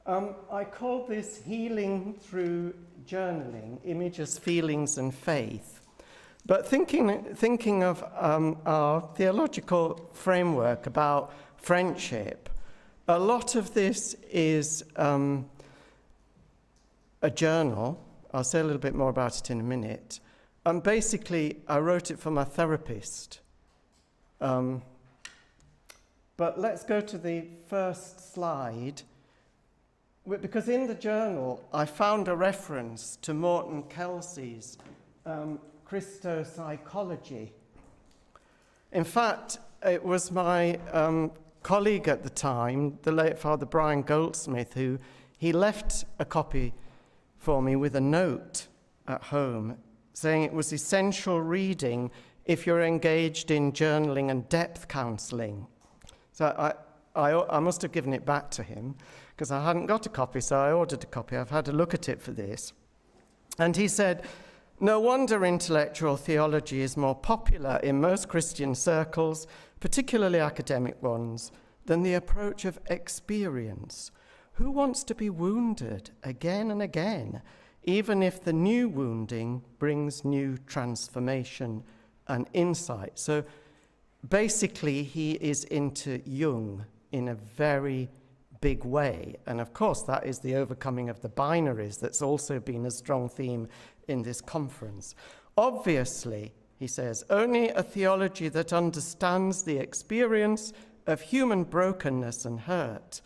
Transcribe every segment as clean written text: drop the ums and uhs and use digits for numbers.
I call this Healing Through Journaling, Images, Feelings and Faith. But thinking of our theological framework about friendship, a lot of this is a journal. I'll say a little bit more about it in a minute. And basically, I wrote it for my therapist. But let's go to the first slide. Because in the journal, I found a reference to Morton Kelsey's Christopsychology. In fact, it was my colleague at the time, the late Father Brian Goldsmith, who he left a copy for me with a note at home saying it was essential reading if you're engaged in journaling and depth counselling. So I must have given it back to him because I hadn't got a copy, so I ordered a copy. I've had a look at it for this. And he said, no wonder intellectual theology is more popular in most Christian circles, particularly academic ones, than the approach of experience. Who wants to be wounded again and again, even if the new wounding brings new transformation and insight? So basically, he is into Jung in a very big way. And of course, that is the overcoming of the binaries that's also been a strong theme in this conference. Obviously, he says, only a theology that understands the experience of human brokenness and hurt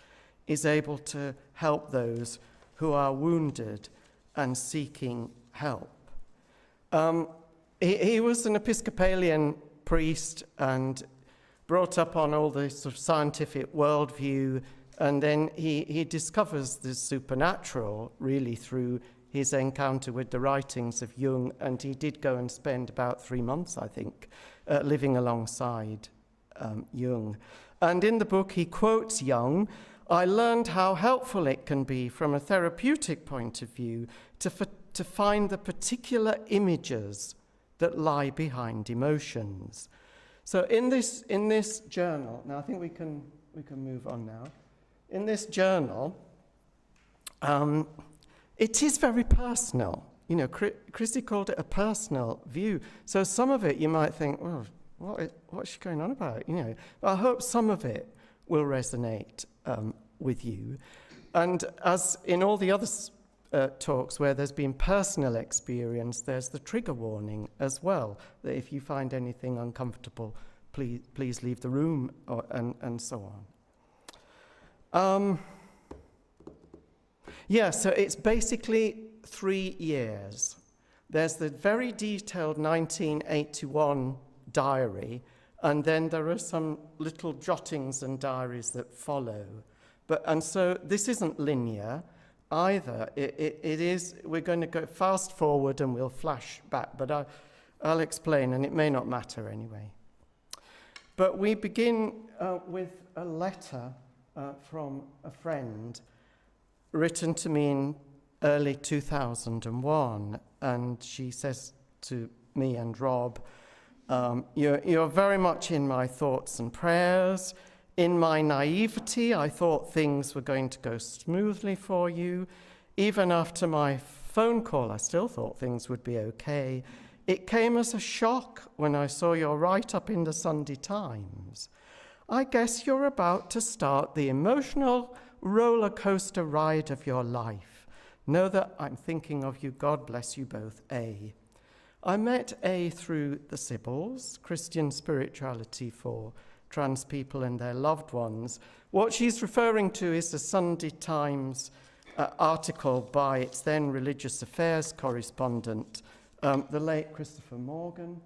is able to help those who are wounded and seeking help. He was an Episcopalian priest and brought up on all this sort of scientific worldview, and then he discovers the supernatural really through his encounter with the writings of Jung, and he did go and spend about 3 months, I think, living alongside Jung. And in the book he quotes Jung, I learned how helpful it can be from a therapeutic point of view to find the particular images that lie behind emotions. So in this journal, now I think we can move on now. In this journal, it is very personal. You know, Christy called it a personal view. So some of it you might think, well, what's she going on about? You know, but I hope some of it will resonate with you. And as in all the other talks where there's been personal experience, there's the trigger warning as well, that if you find anything uncomfortable, please leave the room, and so on. So it's basically 3 years. There's the very detailed 1981 diary, and then there are some little jottings and diaries that follow. And so this isn't linear either. It is, we're going to go fast forward and we'll flash back, but I'll explain, and it may not matter anyway. But we begin with a letter from a friend written to me in early 2001, and she says to me and Rob, you're very much in my thoughts and prayers. In my naivety, I thought things were going to go smoothly for you. Even after my phone call, I still thought things would be okay. It came as a shock when I saw your write-up in the Sunday Times. I guess you're about to start the emotional roller coaster ride of your life. Know that I'm thinking of you. God bless you both, A. I met A through the Sybils, Christian Spirituality for Trans People and Their Loved Ones. What she's referring to is the Sunday Times article by its then religious affairs correspondent, the late Christopher Morgan.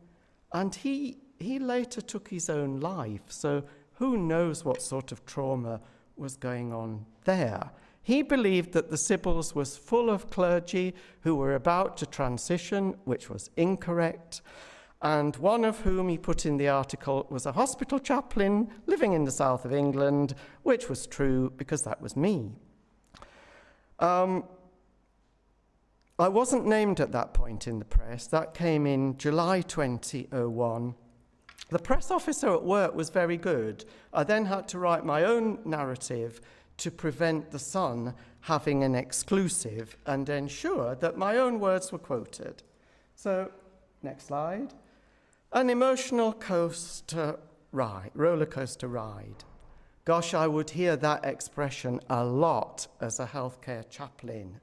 And he later took his own life, so who knows what sort of trauma was going on there. He believed that the Sybils was full of clergy who were about to transition, which was incorrect, and one of whom he put in the article was a hospital chaplain living in the south of England, which was true because that was me. I wasn't named at that point in the press. That came in July 2001. The press officer at work was very good. I then had to write my own narrative to prevent the Sun having an exclusive and ensure that my own words were quoted. So, next slide. An emotional roller coaster ride. Gosh, I would hear that expression a lot as a healthcare chaplain.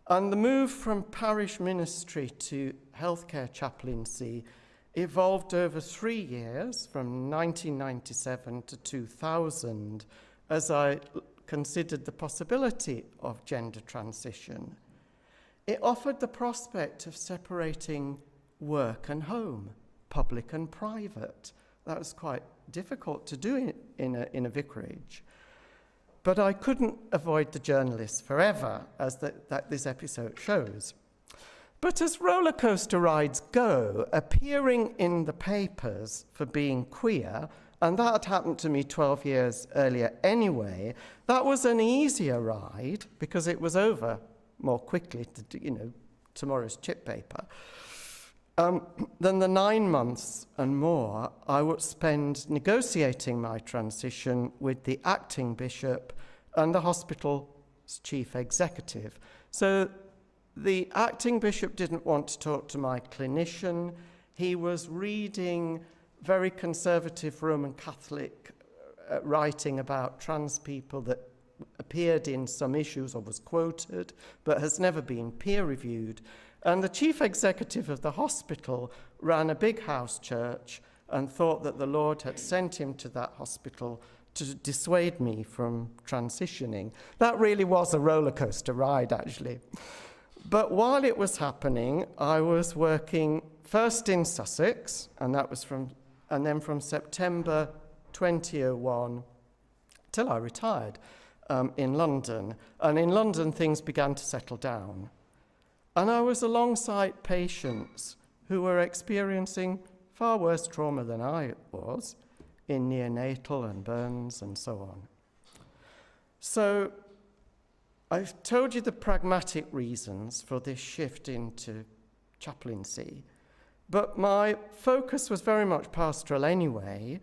And the move from parish ministry to healthcare chaplaincy evolved over 3 years, from 1997 to 2000, as I considered the possibility of gender transition. It offered the prospect of separating work and home, public and private. That was quite difficult to do in a vicarage. But I couldn't avoid the journalists forever, as this episode shows. But as roller coaster rides go, appearing in the papers for being queer, and that had happened to me 12 years earlier anyway, that was an easier ride because it was over more quickly, tomorrow's chip paper, than the 9 months and more I would spend negotiating my transition with the acting bishop and the hospital's chief executive. So the acting bishop didn't want to talk to my clinician. He was reading very conservative Roman Catholic writing about trans people that appeared in some issues or was quoted, but has never been peer-reviewed. And the chief executive of the hospital ran a big house church and thought that the Lord had sent him to that hospital to dissuade me from transitioning. That really was a roller coaster ride, actually. But while it was happening, I was working first in Sussex, and then from September 2001 till I retired in London. And in London, things began to settle down. And I was alongside patients who were experiencing far worse trauma than I was in neonatal and burns and so on. So I've told you the pragmatic reasons for this shift into chaplaincy, but my focus was very much pastoral anyway,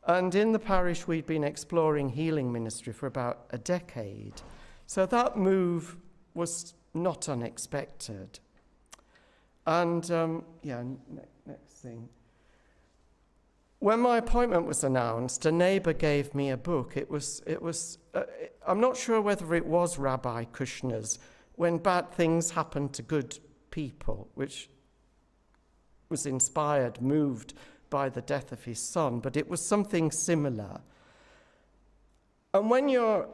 and in the parish we'd been exploring healing ministry for about a decade. So that move was not unexpected. And next thing. When my appointment was announced, a neighbour gave me a book. It was. I'm not sure whether it was Rabbi Kushner's When Bad Things Happen to Good People, which was moved by the death of his son, but it was something similar. And when you're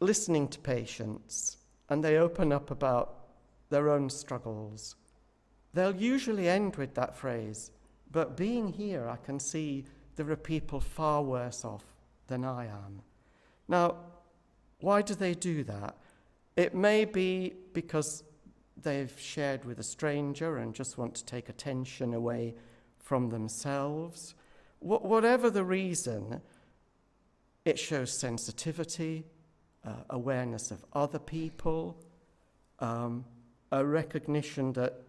listening to patients and they open up about their own struggles, they'll usually end with that phrase, but being here, I can see there are people far worse off than I am. Now, why do they do that? It may be because they've shared with a stranger and just want to take attention away from themselves. Whatever the reason, it shows sensitivity, awareness of other people, a recognition that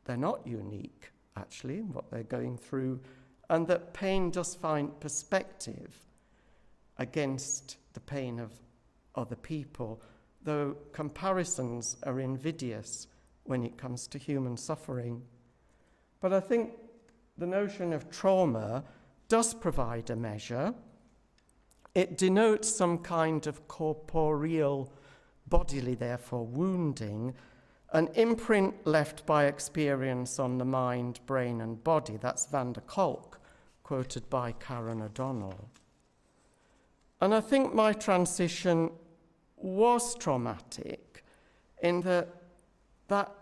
they're not unique, actually, in what they're going through, and that pain does find perspective against the pain of other people, though comparisons are invidious when it comes to human suffering. But I think the notion of trauma does provide a measure. It denotes some kind of corporeal, bodily, therefore, wounding, an imprint left by experience on the mind, brain, and body. That's Van der Kolk, quoted by Karen O'Donnell. And I think my transition was traumatic in that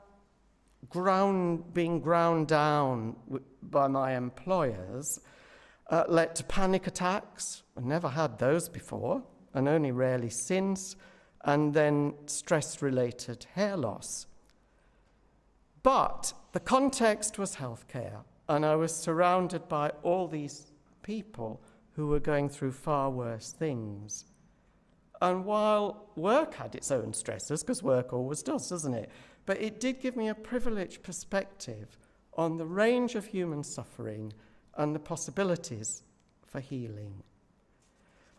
being ground down by my employers led to panic attacks. I never had those before, and only rarely since, and then stress-related hair loss. But the context was healthcare, and I was surrounded by all these people who were going through far worse things. And while work had its own stresses, because work always does, doesn't it? But it did give me a privileged perspective on the range of human suffering and the possibilities for healing.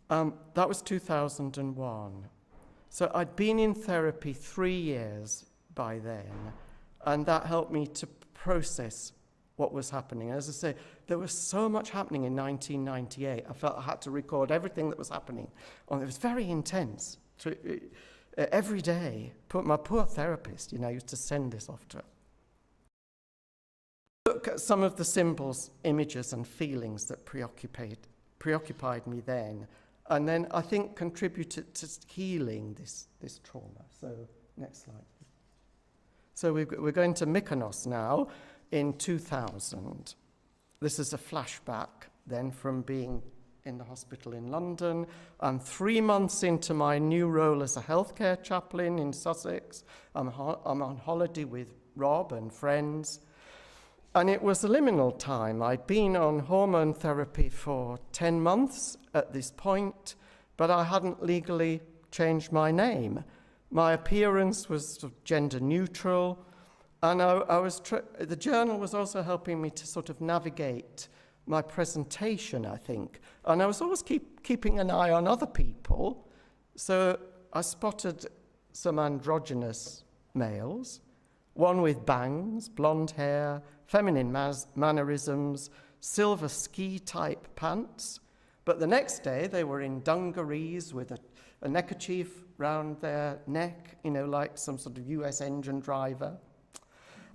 That was 2001. So I'd been in therapy 3 years by then, and that helped me to process what was happening. As I say, there was so much happening in 1998. I felt I had to record everything that was happening. It was very intense. Every day, my poor therapist, used to send this off to her. Look at some of the symbols, images, and feelings that preoccupied me then, and then I think contributed to healing this trauma. So, next slide. So we're going to Mykonos now in 2000. This is a flashback then from being in the hospital in London. I'm 3 months into my new role as a healthcare chaplain in Sussex. I'm on holiday with Rob and friends. And it was a liminal time. I'd been on hormone therapy for 10 months at this point, but I hadn't legally changed my name. My appearance was sort of gender neutral, and the journal was also helping me to sort of navigate my presentation, I think. And I was always keeping an eye on other people, so I spotted some androgynous males, one with bangs, blonde hair, feminine mannerisms, silver ski-type pants. But the next day, they were in dungarees with a neckerchief round their neck, like some sort of US engine driver.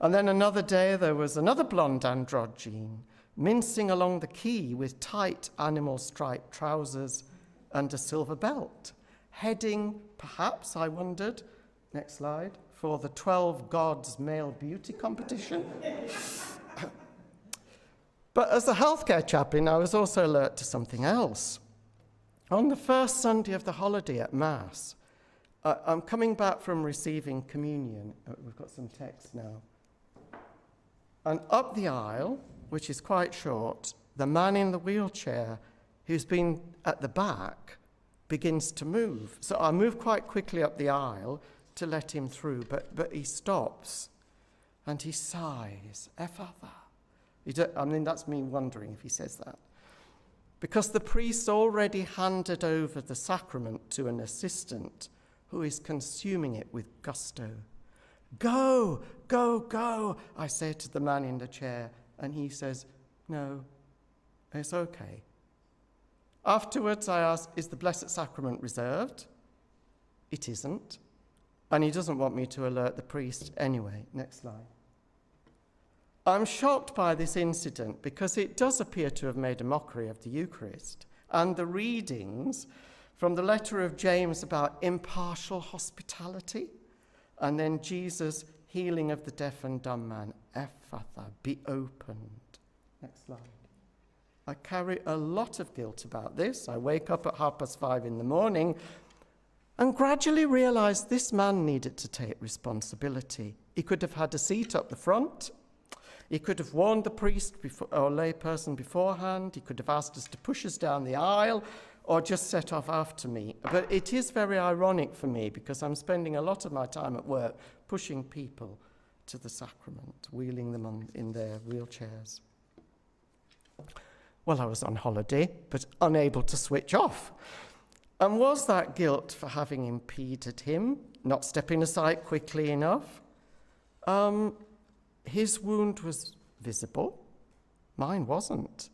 And then another day, there was another blonde androgyne, mincing along the quay with tight animal-striped trousers and a silver belt, heading, perhaps, I wondered, next slide, for the 12 Gods male beauty competition. But as a healthcare chaplain, I was also alert to something else. On the first Sunday of the holiday at Mass, I'm coming back from receiving communion. We've got some text now. And up the aisle, which is quite short, the man in the wheelchair who's been at the back begins to move. So I move quite quickly up the aisle to let him through, but he stops and he sighs, Ephphatha. That's me wondering if he says that. Because the priest already handed over the sacrament to an assistant who is consuming it with gusto. Go, go, go, I say to the man in the chair, and he says, no, it's okay. Afterwards, I ask, is the Blessed Sacrament reserved? It isn't. And he doesn't want me to alert the priest anyway. Next slide. I'm shocked by this incident because it does appear to have made a mockery of the Eucharist and the readings from the letter of James about impartial hospitality, and then Jesus' healing of the deaf and dumb man, Ephphatha, be opened. Next slide. I carry a lot of guilt about this. I wake up at 5:30 in the morning and gradually realize this man needed to take responsibility. He could have had a seat up the front. He could have warned the priest or lay person beforehand. He could have asked us to push us down the aisle or just set off after me. But it is very ironic for me because I'm spending a lot of my time at work pushing people to the sacrament, wheeling them in their wheelchairs. Well, I was on holiday, but unable to switch off. And was that guilt for having impeded him, not stepping aside quickly enough? His wound was visible. Mine wasn't.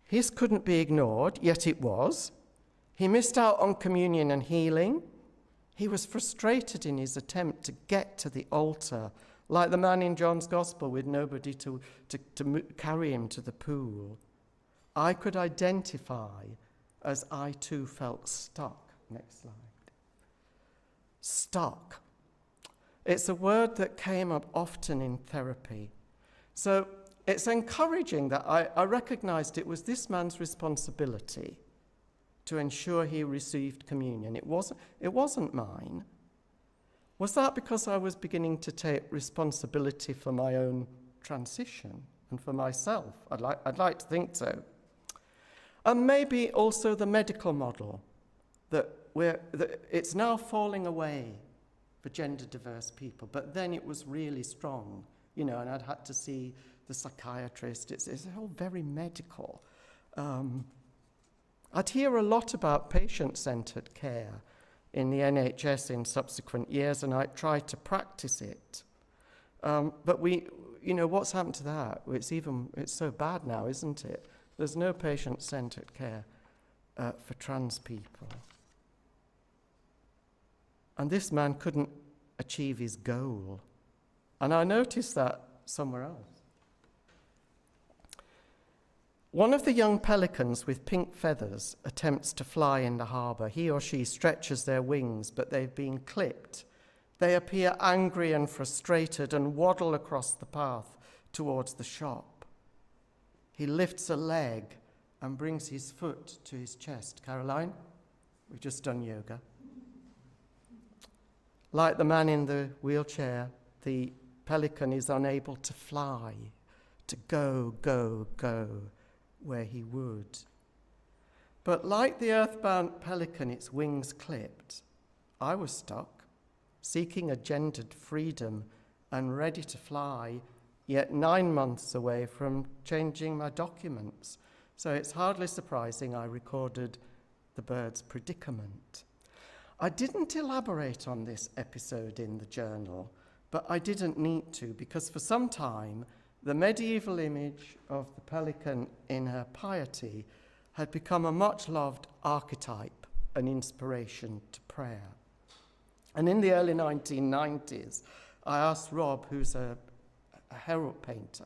His couldn't be ignored, yet it was. He missed out on communion and healing. He was frustrated in his attempt to get to the altar, like the man in John's Gospel with nobody to carry him to the pool. I could identify as I too felt stuck. Next slide. Stuck. It's a word that came up often in therapy. So it's encouraging that I recognized it was this man's responsibility to ensure he received communion. It wasn't mine. Was that because I was beginning to take responsibility for my own transition and for myself? I'd like to think so. And maybe also the medical model that it's now falling away for gender diverse people, but then it was really strong, and I'd had to see the psychiatrist. It's all very medical. I'd hear a lot about patient-centred care in the NHS in subsequent years, and I tried to practice it. But what's happened to that? It's so bad now, isn't it? There's no patient-centred care for trans people. And this man couldn't achieve his goal. And I noticed that somewhere else. One of the young pelicans with pink feathers attempts to fly in the harbour. He or she stretches their wings, but they've been clipped. They appear angry and frustrated and waddle across the path towards the shop. He lifts a leg and brings his foot to his chest. Caroline, we've just done yoga. Like the man in the wheelchair, the pelican is unable to fly, to go where he would. But like the earthbound pelican, its wings clipped, I was stuck, seeking a gendered freedom and ready to fly, yet 9 months away from changing my documents. So it's hardly surprising I recorded the bird's predicament. I didn't elaborate on this episode in the journal, but I didn't need to, because for some time, the medieval image of the pelican in her piety had become a much-loved archetype, an inspiration to prayer. And in the early 1990s, I asked Rob, who's a herald painter,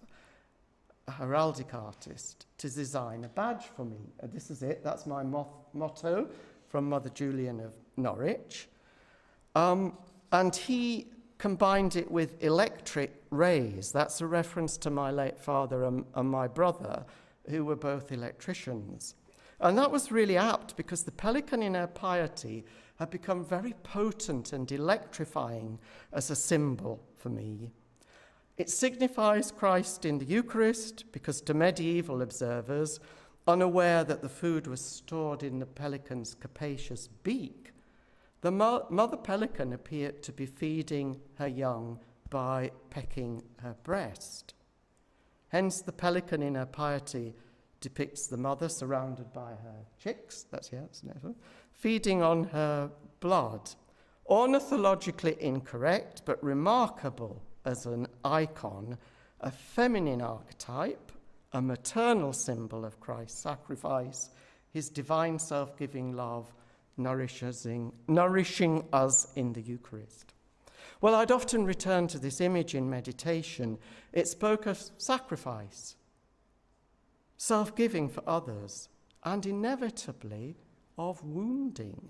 a heraldic artist, to design a badge for me. And this is it. That's my motto from Mother Julian of Norwich. And he combined it with electric rays. That's a reference to my late father and my brother, who were both electricians. And that was really apt, because the pelican in her piety had become very potent and electrifying as a symbol for me. It signifies Christ in the Eucharist, because to medieval observers, unaware that the food was stored in the pelican's capacious beak, the mother pelican appeared to be feeding her young by pecking her breast. Hence, the pelican in her piety depicts the mother surrounded by her chicks, feeding on her blood. Ornithologically incorrect, but remarkable as an icon, a feminine archetype, a maternal symbol of Christ's sacrifice, his divine self-giving love, nourishing us in the Eucharist. Well, I'd often return to this image in meditation. It spoke of sacrifice, self-giving for others, and inevitably of wounding.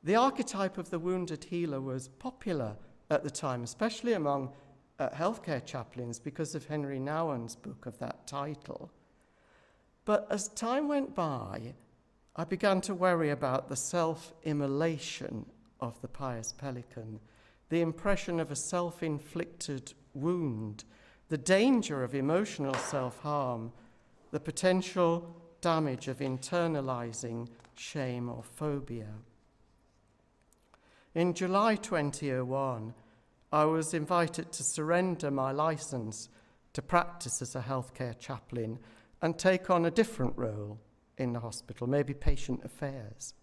The archetype of the wounded healer was popular at the time, especially among healthcare chaplains, because of Henry Nouwen's book of that title. But as time went by, I began to worry about the self-immolation of the pious pelican, the impression of a self-inflicted wound, the danger of emotional self-harm, the potential damage of internalizing shame or phobia. In July 2001, I was invited to surrender my license to practice as a healthcare chaplain and take on a different role in the hospital, maybe patient affairs.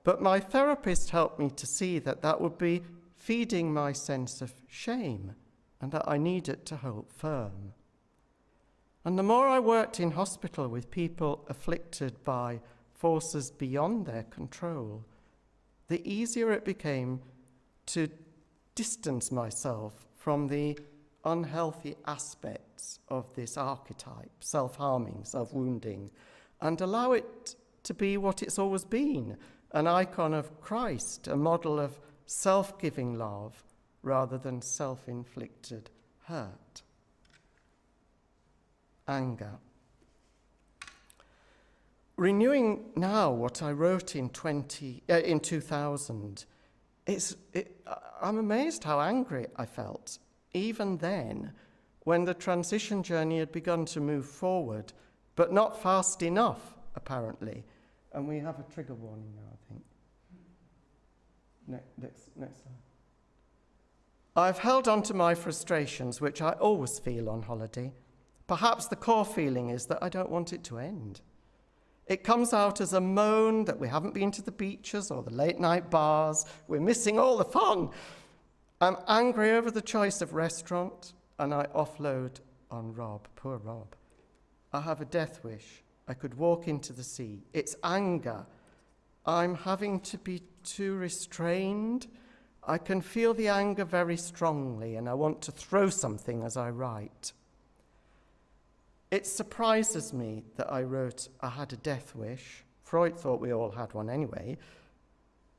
But my therapist helped me to see that that would be feeding my sense of shame and that I needed to hold firm. And the more I worked in hospital with people afflicted by forces beyond their control, the easier it became to distance myself from the unhealthy aspects of this archetype, self-harming, self-wounding, and allow it to be what it's always been, an icon of Christ, a model of self-giving love rather than self-inflicted hurt. Anger. Renewing now what I wrote in 2000, I'm amazed how angry I felt, even then, when the transition journey had begun to move forward, but not fast enough, apparently. And we have a trigger warning now, I think. Next slide. I've held on to my frustrations, which I always feel on holiday. Perhaps the core feeling is that I don't want it to end. It comes out as a moan that we haven't been to the beaches or the late night bars. We're missing all the fun. I'm angry over the choice of restaurant, and I offload on Rob. Poor Rob. I have a death wish. I could walk into the sea. It's anger. I'm having to be too restrained. I can feel the anger very strongly, and I want to throw something as I write. It surprises me that I wrote, I had a death wish. Freud thought we all had one anyway,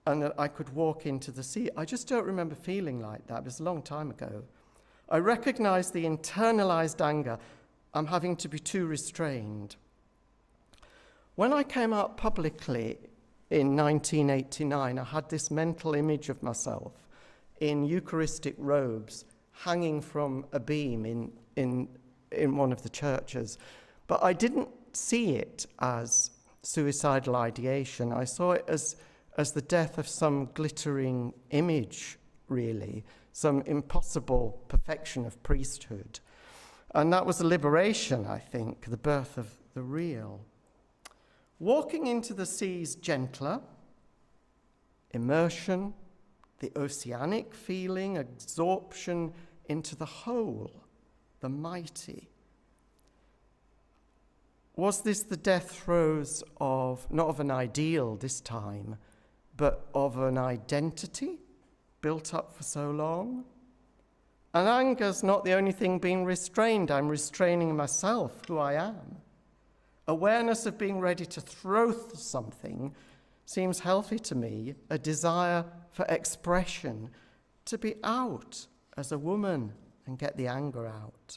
and that I could walk into the sea. I just don't remember feeling like that. It was a long time ago. I recognize the internalized anger. I'm having to be too restrained. When I came out publicly in 1989, I had this mental image of myself in Eucharistic robes hanging from a beam in one of the churches. But I didn't see it as suicidal ideation. I saw it as the death of some glittering image, really, some impossible perfection of priesthood. And that was a liberation, I think, the birth of the real. Walking into the sea's gentler, immersion, the oceanic feeling, absorption into the whole, the mighty. Was this the death throes of, not of an ideal this time, but of an identity built up for so long? And anger's not the only thing being restrained. I'm restraining myself, who I am. Awareness of being ready to throw something seems healthy to me, a desire for expression, to be out as a woman and get the anger out.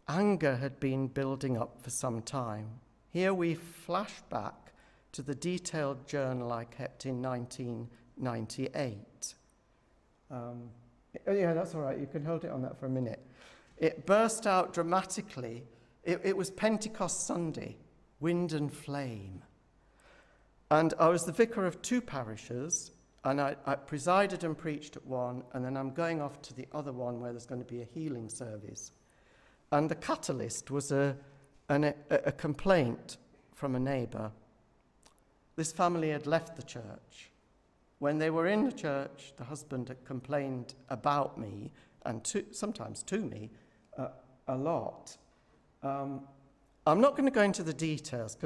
Anger had been building up for some time. Here we flash back to the detailed journal I kept in 1998. Yeah, that's all right. You can hold it on that for a minute. It burst out dramatically. It was Pentecost Sunday, wind and flame. And I was the vicar of two parishes, and I presided and preached at one, and then I'm going off to the other one where there's going to be a healing service. And the catalyst was a complaint from a neighbour. This family had left the church. When they were in the church, the husband had complained about me, and sometimes to me, a lot. I'm not going to go into the details,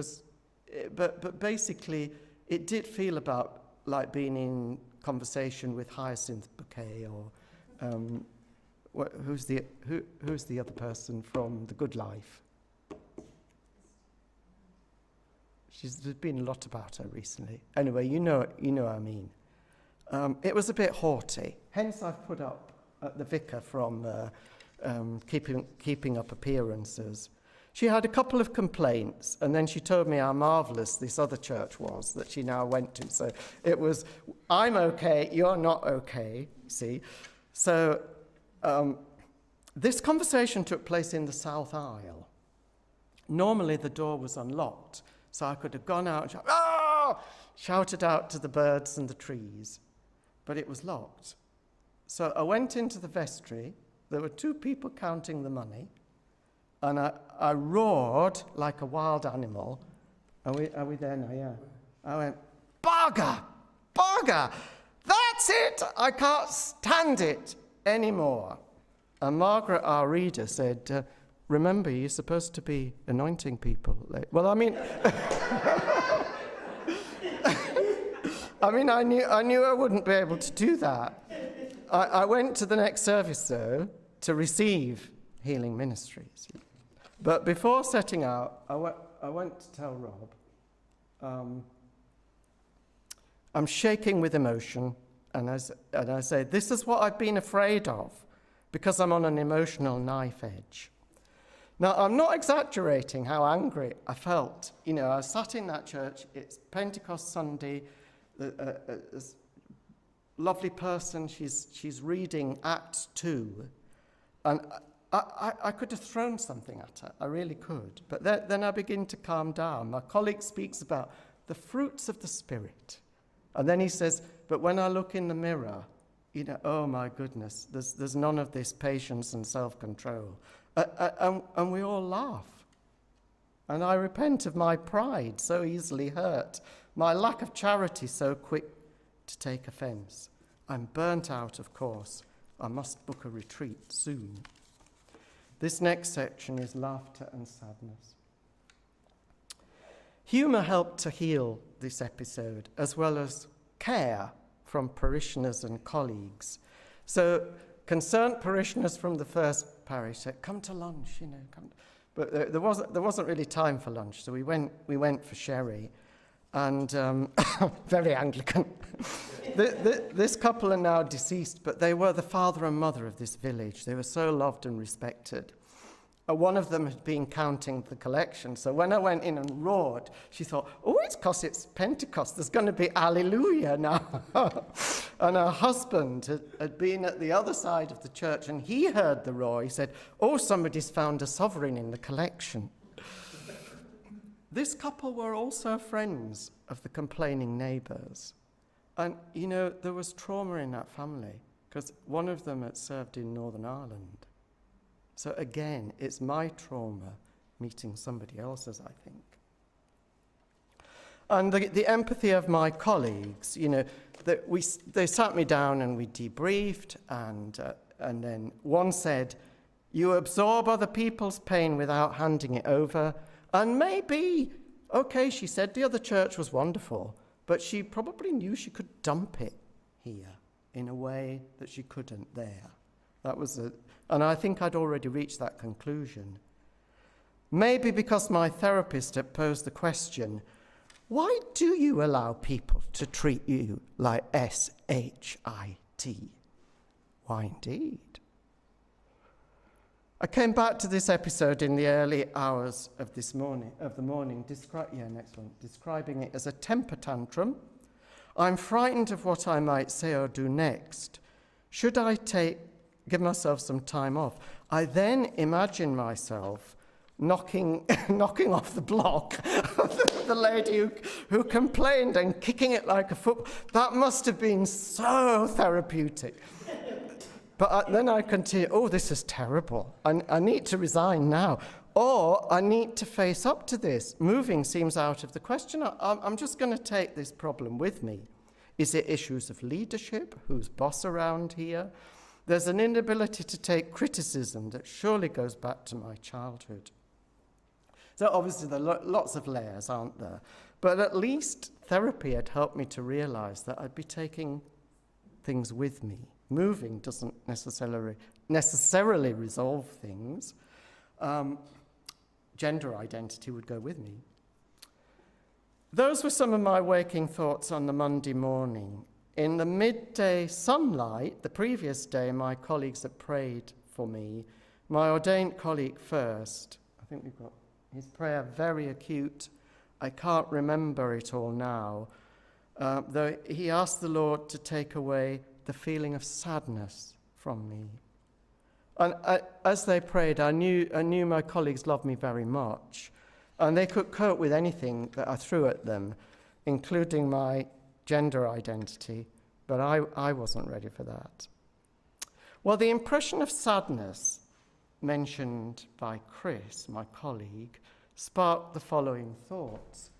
but basically, it did feel about like being in conversation with Hyacinth Bouquet or who's the other person from The Good Life? There's been a lot about her recently. Anyway, you know what I mean. It was a bit haughty. Hence, I've put up the vicar from keeping up appearances. She had a couple of complaints, and then she told me how marvellous this other church was that she now went to. So it was, I'm okay, you're not okay, see. So this conversation took place in the south aisle. Normally the door was unlocked, so I could have gone out and shouted out to the birds and the trees, but it was locked. So I went into the vestry. There were two people counting the money, and I roared like a wild animal. Are we there now? Yeah. I went, "Bugger! Bugger! That's it! I can't stand it anymore." And Margaret, our reader, said, "Remember, you're supposed to be anointing people." Well, I mean, I knew I wouldn't be able to do that. I went to the next service, though, to receive healing ministries. But before setting out, I went to tell Rob, I'm shaking with emotion, and I say, "This is what I've been afraid of, because I'm on an emotional knife edge." Now, I'm not exaggerating how angry I felt. I sat in that church. It's Pentecost Sunday. This lovely person, she's reading Acts 2. And I could have thrown something at her. I really could. But then I begin to calm down. My colleague speaks about the fruits of the Spirit. And then he says, "But when I look in the mirror, oh my goodness, there's none of this patience and self-control." And we all laugh. And I repent of my pride, so easily hurt, my lack of charity, so quick to take offence. I'm burnt out, of course. I must book a retreat soon. This next section is laughter and sadness. Humour helped to heal this episode, as well as care from parishioners and colleagues. So concerned parishioners from the first parish said, "Come to lunch, come." But there wasn't really time for lunch, so we went for sherry, and very Anglican. This couple are now deceased, but they were the father and mother of this village. They were so loved and respected. One of them had been counting the collection, so when I went in and roared, she thought, "Oh, it's because it's Pentecost. There's going to be Alleluia now." And her husband had been at the other side of the church, and he heard the roar. He said, "Oh, somebody's found a sovereign in the collection." This couple were also friends of the complaining neighbours. And, there was trauma in that family, because one of them had served in Northern Ireland. So again, it's my trauma meeting somebody else's, I think. And the empathy of my colleagues, they sat me down and we debriefed, and then one said, "You absorb other people's pain without handing it over." And maybe, okay, she said the other church was wonderful, but she probably knew she could dump it here in a way that she couldn't there. And I think I'd already reached that conclusion. Maybe because my therapist had posed the question, why do you allow people to treat you like SHIT? Why indeed? I came back to this episode in the early hours of the morning, describing it as a temper tantrum. I'm frightened of what I might say or do next. Should I give myself some time off? I then imagine myself knocking off the block the lady who complained and kicking it like a football. That must have been so therapeutic. But then I continue, "Oh, this is terrible. I need to resign now. Or I need to face up to this. Moving seems out of the question. I'm just going to take this problem with me. Is it issues of leadership? Who's boss around here? There's an inability to take criticism that surely goes back to my childhood." So obviously there are lots of layers, aren't there? But at least therapy had helped me to realize that I'd be taking things with me. Moving doesn't necessarily resolve things. Gender identity would go with me. Those were some of my waking thoughts on the Monday morning. In the midday sunlight, the previous day, my colleagues had prayed for me. My ordained colleague first. I think we've got his prayer very acute. I can't remember it all now. Though he asked the Lord to take away the feeling of sadness from me. And as they prayed, I knew my colleagues loved me very much, and they could cope with anything that I threw at them, including my gender identity, but I wasn't ready for that. Well, the impression of sadness mentioned by Chris, my colleague, sparked the following thoughts.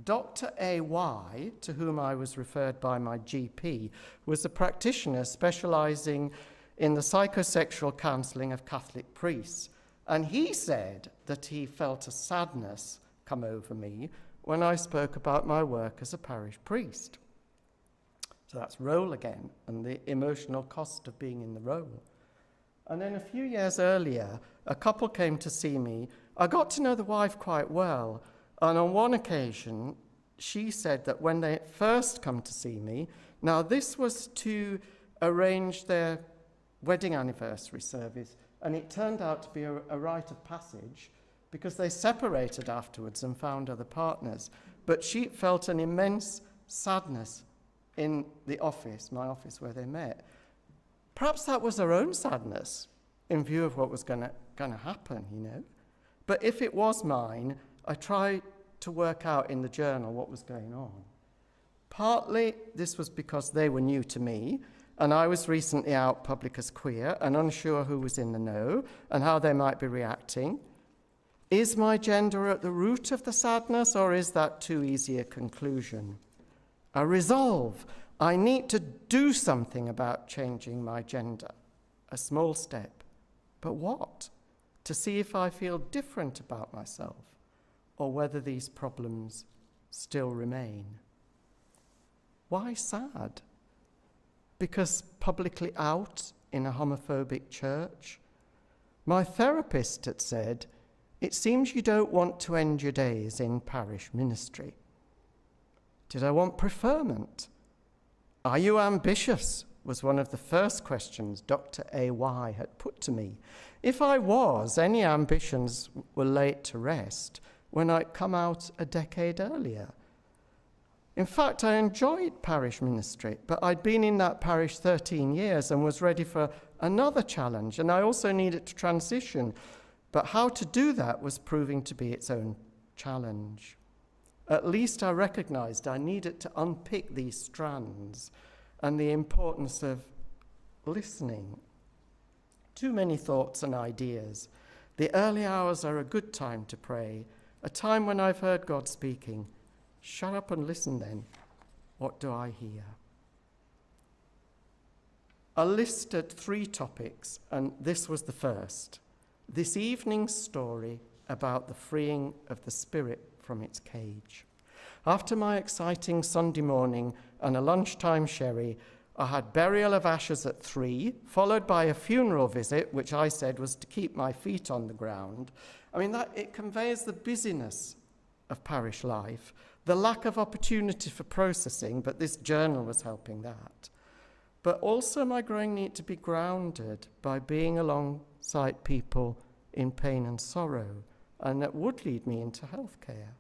Dr. A.Y., to whom I was referred by my GP, was a practitioner specializing in the psychosexual counseling of Catholic priests, and he said that he felt a sadness come over me when I spoke about my work as a parish priest. So that's role again, and the emotional cost of being in the role. And then a few years earlier, a couple came to see me. I got to know the wife quite well, and on one occasion, she said that when they first come to see me, now this was to arrange their wedding anniversary service, and it turned out to be a rite of passage because they separated afterwards and found other partners. But she felt an immense sadness in the office, my office where they met. Perhaps that was her own sadness in view of what was going to happen, But if it was mine, I tried to work out in the journal what was going on. Partly this was because they were new to me, and I was recently out public as queer and unsure who was in the know and how they might be reacting. Is my gender at the root of the sadness, or is that too easy a conclusion? A resolve. I need to do something about changing my gender. A small step. But what? To see if I feel different about myself, or whether these problems still remain. Why sad? Because publicly out in a homophobic church? My therapist had said, it seems you don't want to end your days in parish ministry. Did I want preferment? Are you ambitious? Was one of the first questions Dr. A.Y. had put to me. If I was, any ambitions were laid to rest when I'd come out a decade earlier. In fact, I enjoyed parish ministry, but I'd been in that parish 13 years and was ready for another challenge, and I also needed to transition. But how to do that was proving to be its own challenge. At least I recognized I needed to unpick these strands and the importance of listening. Too many thoughts and ideas. The early hours are a good time to pray, a time when I've heard God speaking. Shut up and listen then. What do I hear? I listed 3 topics, and this was the first. This evening's story about the freeing of the spirit from its cage. After my exciting Sunday morning and a lunchtime sherry, I had burial of ashes at 3, followed by a funeral visit, which I said was to keep my feet on the ground. I mean, that it conveys the busyness of parish life, the lack of opportunity for processing, but this journal was helping that. But also my growing need to be grounded by being alongside people in pain and sorrow, and that would lead me into healthcare.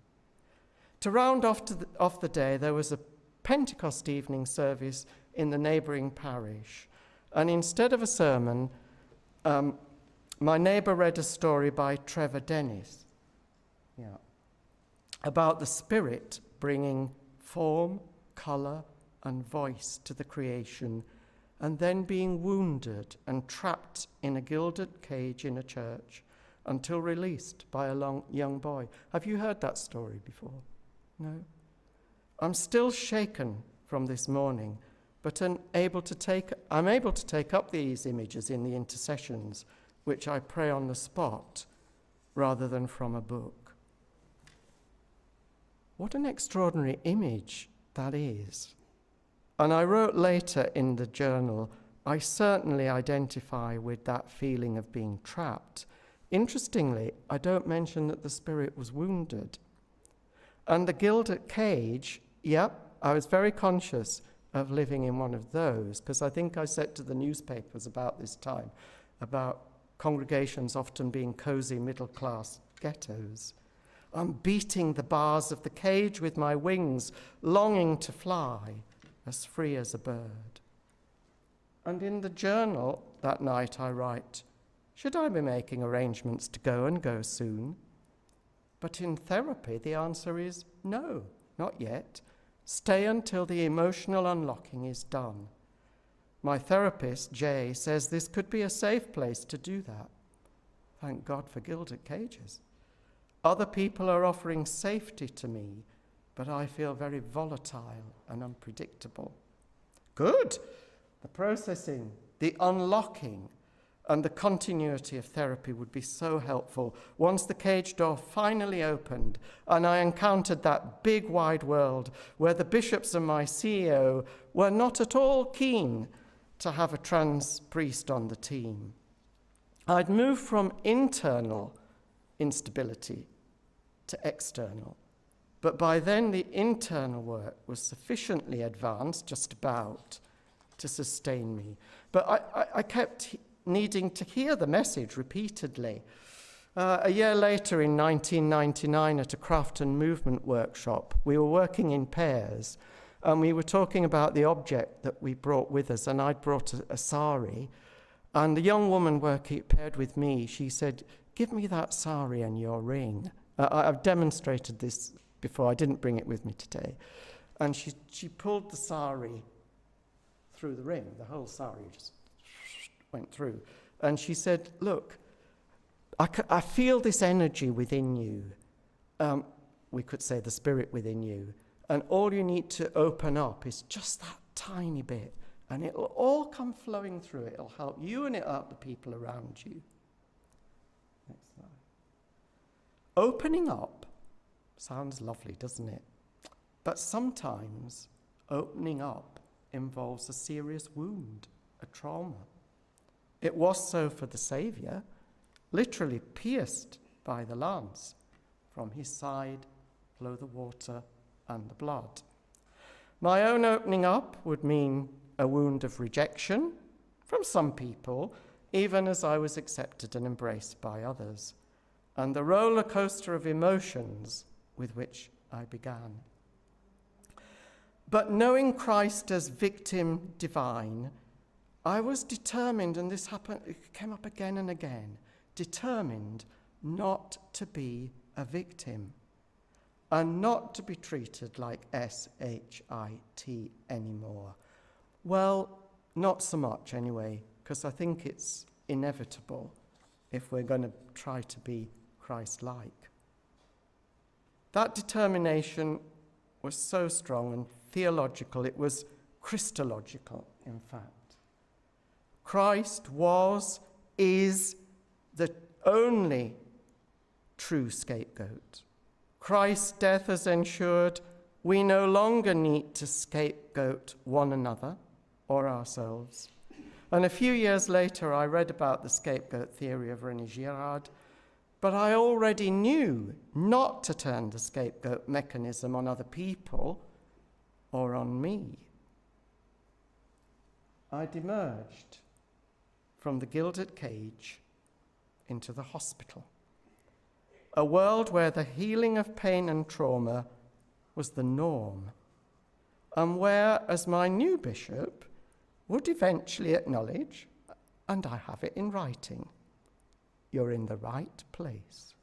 To round off the day, there was a Pentecost evening service in the neighbouring parish, and instead of a sermon, my neighbour read a story by Trevor Dennis, about the Spirit bringing form, colour, and voice to the creation, and then being wounded and trapped in a gilded cage in a church until released by a young boy. Have you heard that story before? No? I'm still shaken from this morning, but I'm able to take up these images in the intercessions, which I pray on the spot rather than from a book. What an extraordinary image that is. And I wrote later in the journal, I certainly identify with that feeling of being trapped. Interestingly, I don't mention that the Spirit was wounded. And the gilded cage, I was very conscious of living in one of those, because I think I said to the newspapers about this time, about congregations often being cozy middle-class ghettos. I'm beating the bars of the cage with my wings, longing to fly, as free as a bird. And in the journal that night I write, should I be making arrangements to go and go soon? But in therapy the answer is no, not yet. Stay until the emotional unlocking is done. My therapist, Jay, says this could be a safe place to do that. Thank God for gilded cages. Other people are offering safety to me, but I feel very volatile and unpredictable. Good. The processing, the unlocking, and the continuity of therapy would be so helpful once the cage door finally opened and I encountered that big wide world where the bishops and my CEO were not at all keen to have a trans priest on the team. I'd moved from internal instability to external. But by then, the internal work was sufficiently advanced, just about, to sustain me. But I kept needing to hear the message repeatedly. A year later, in 1999, at a craft and movement workshop, we were working in pairs, and we were talking about the object that we brought with us, and I'd brought a sari. And the young woman paired with me, she said, "Give me that sari and your ring." I've demonstrated this before. I didn't bring it with me today. And she pulled the sari through the ring. The whole sari just went through. And she said, "Look, I feel this energy within you. We could say the spirit within you. And all you need to open up is just that tiny bit. And it'll all come flowing through. It'll help you and it'll help the people around you. Next slide. Opening up sounds lovely, doesn't it? But sometimes opening up involves a serious wound, a trauma. It was so for the Saviour, literally pierced by the lance. From his side flow the water and the blood. My own opening up would mean a wound of rejection from some people, even as I was accepted and embraced by others, and the roller coaster of emotions with which I began. But knowing Christ as victim divine, I was determined, and this happened, it came up again and again, determined not to be a victim and not to be treated like S-H-I-T anymore. Well, not so much anyway, because I think it's inevitable if we're going to try to be Christ-like. That determination was so strong and theological, it was Christological, in fact. Christ is the only true scapegoat. Christ's death has ensured we no longer need to scapegoat one another or ourselves. And a few years later, I read about the scapegoat theory of René Girard, but I already knew not to turn the scapegoat mechanism on other people or on me. I'd emerged from the gilded cage into the hospital, a world where the healing of pain and trauma was the norm, and where, as my new bishop would eventually acknowledge, and I have it in writing, you're in the right place.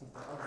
Okay.